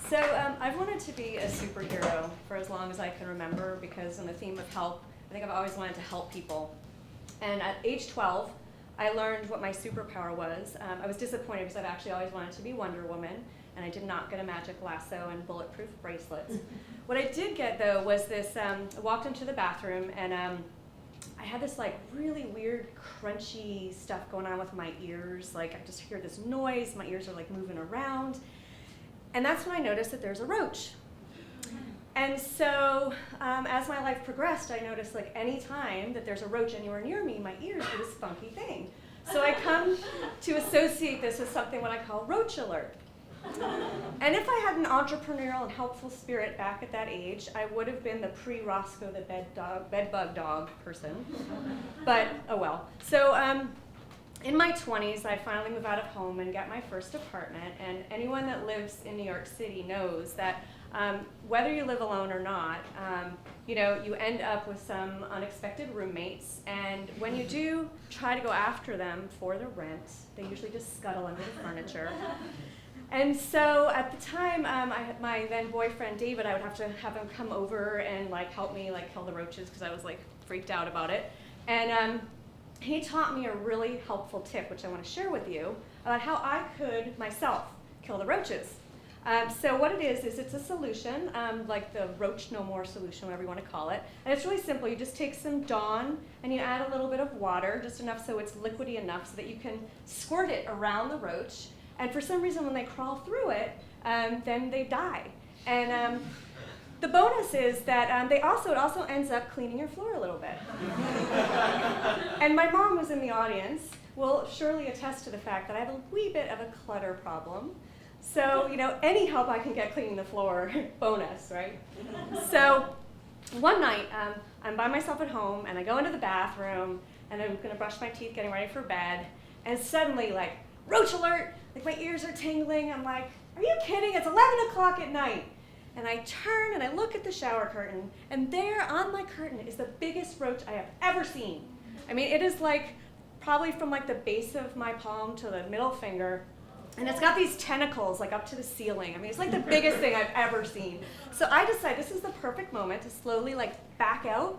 So I've wanted to be a superhero for as long as I can remember because on the theme of help, I think I've always wanted to help people. And at age 12, I learned what my superpower was. I was disappointed because I've actually always wanted to be Wonder Woman, and I did not get a magic lasso and bulletproof bracelets. What I did get, though, was this, I walked into the bathroom, and I had this like really weird crunchy stuff going on with my ears. Like I just hear this noise, my ears are like moving around. And that's when I noticed that there's a roach. And so as my life progressed, I noticed like any time that there's a roach anywhere near me, my ears do this funky thing. So I come to associate this with something what I call roach alert. And if I had an entrepreneurial and helpful spirit back at that age, I would have been the pre-Roscoe the bedbug dog person. But oh well. So in my 20s, I finally move out of home and get my first apartment. And anyone that lives in New York City knows that whether you live alone or not, you end up with some unexpected roommates. And when you do try to go after them for the rent, they usually just scuttle under the furniture. And so at the time, I had my then boyfriend David. I would have to have him come over and like help me like kill the roaches because I was like freaked out about it. And he taught me a really helpful tip, which I want to share with you, about how I could myself kill the roaches. So what it is it's a solution, like the Roach No More solution, whatever you want to call it. And it's really simple. You just take some Dawn and you add a little bit of water, just enough so it's liquidy enough so that you can squirt it around the roach. And for some reason, when they crawl through it, then they die. And the bonus is that it also ends up cleaning your floor a little bit. And my mom was in the audience, will surely attest to the fact that I have a wee bit of a clutter problem. So, any help I can get cleaning the floor, bonus, right? So one night, I'm by myself at home, and I go into the bathroom, and I'm going to brush my teeth, getting ready for bed, and suddenly, like, roach alert! Like my ears are tingling. I'm like, are you kidding? It's 11 o'clock at night. And I turn and I look at the shower curtain, and there on my curtain is the biggest roach I have ever seen. I mean, it is like probably from like the base of my palm to the middle finger, and it's got these tentacles like up to the ceiling. I mean, it's like the biggest thing I've ever seen. So I decide this is the perfect moment to slowly like back out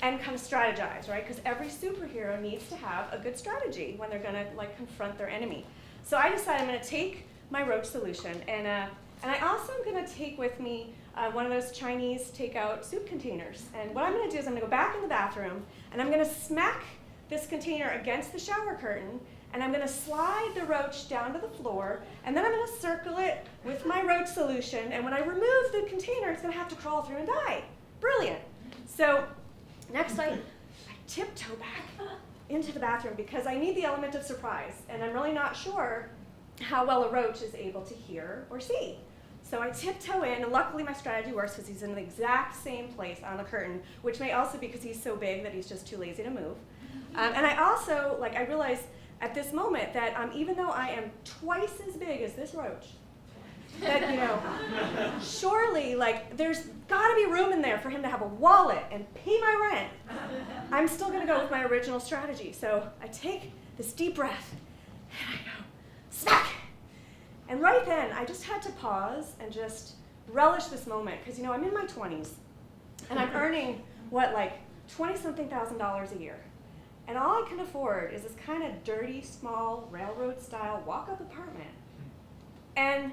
and kind of strategize, right? Because every superhero needs to have a good strategy when they're gonna like confront their enemy. So I decided I'm gonna take my roach solution, and I also am gonna take with me one of those Chinese takeout soup containers. And what I'm gonna do is I'm gonna go back in the bathroom, and I'm gonna smack this container against the shower curtain, and I'm gonna slide the roach down to the floor, and then I'm gonna circle it with my roach solution, and when I remove the container, it's gonna have to crawl through and die. Brilliant. So next I tiptoe back into the bathroom because I need the element of surprise, and I'm really not sure how well a roach is able to hear or see. So I tiptoe in, and luckily my strategy works because he's in the exact same place on the curtain, which may also be because he's so big that he's just too lazy to move. And I also, I realize at this moment that even though I am twice as big as this roach, that, surely, there's got to be room in there for him to have a wallet and pay my rent. I'm still going to go with my original strategy. So I take this deep breath, and I go, smack! And right then, I just had to pause and just relish this moment, because, I'm in my 20s, and I'm earning, $20-something thousand a year. And all I can afford is this kind of dirty, small, railroad-style walk-up apartment. And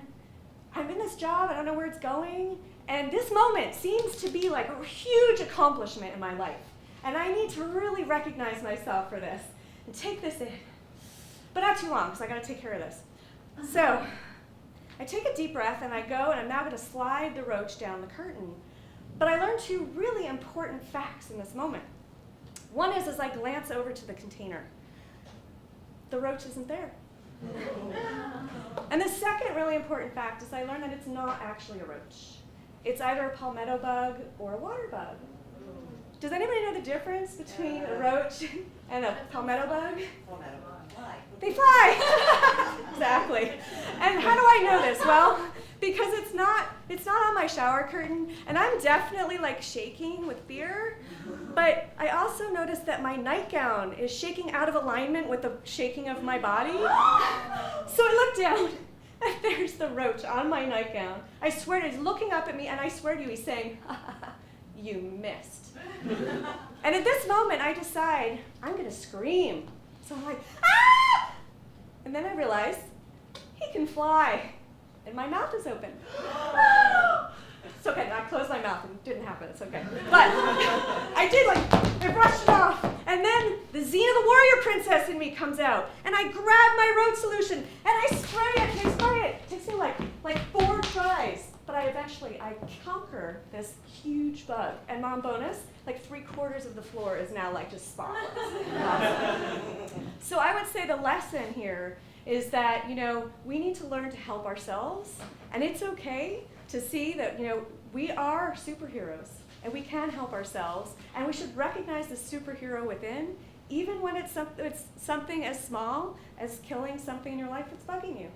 I'm in this job, I don't know where it's going, and this moment seems to be like a huge accomplishment in my life. And I need to really recognize myself for this and take this in. But not too long, because I gotta take care of this. So I take a deep breath and I go, and I'm now gonna slide the roach down the curtain. But I learned two really important facts in this moment. One is, as I glance over to the container, the roach isn't there. And the second really important fact is I learned that it's not actually a roach. It's either a palmetto bug or a water bug. Does anybody know the difference between a roach and a palmetto bug? Palmetto bug fly. They fly. Exactly. And how do I know this? Well, because it's not on my shower curtain, and I'm definitely shaking with fear. But I also noticed that my nightgown is shaking out of alignment with the shaking of my body. So I look down, And there's the roach on my nightgown. I swear to you, he's looking up at me, and I swear to you, he's saying, ha, ha, ha, you missed. And at this moment, I decide, I'm going to scream. So I'm like, ah! And then I realize, he can fly. And my mouth is open. It's okay, I closed my mouth. It didn't happen, it's okay. But I did, I brushed it off. And then the Xena the Warrior Princess in me comes out. And I grab my road solution, and I spray it, and I spray it. It takes me like 4 tries. But I conquer this huge bug. And Mom, bonus, like 3/4 of the floor is now just spotless. So I would say the lesson here is that, we need to learn to help ourselves. And it's okay to see that, we are superheroes. And we can help ourselves. And we should recognize the superhero within, even when it's something as small as killing something in your life that's bugging you.